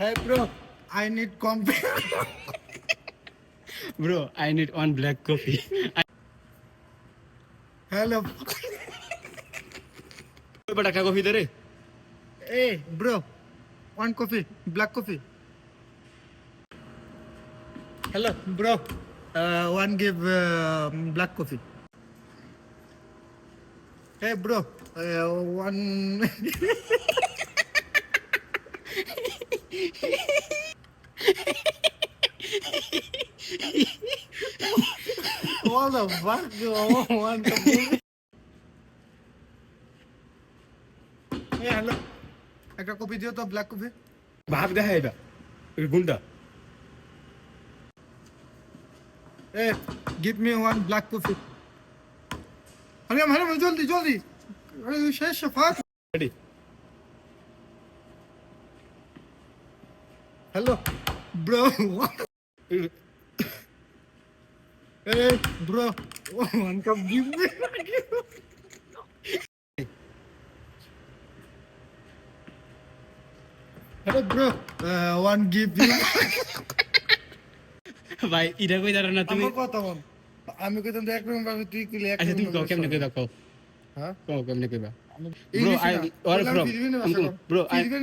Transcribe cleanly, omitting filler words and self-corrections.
Hey bro, I need coffee. Bro, I need one black coffee. Hello. Coba taka coffee deh. Hey bro, one coffee, black coffee. Hello bro, one give black coffee. Hey bro, one. What the fuck? One coffee. Hey hello, একটা coffee দিও তো black coffee. ভাব দেখা এটা গুন্ডা Hey, give me one black coffee. হারিয়াম হারিয়াম জলদি জলদি। আরে শেষ ফাক। Ready Hello, bro. Hey, bro. One cup, give me. Hello, bro. One give you. ভাই এটা কই দাঁড়াও না তুমি আমার কথা বল। আমি কইতাম তো একরকম ভাবে তুই কইলে আচ্ছা একরকম তুমি কও কেমনে কই দাও কও হ্যাঁ কও কেমনে কইবা ব্রো ইংলিশ আই না অর বললাম ব্রো ফিরবি না ভাষা কর। Bro I ফিরবি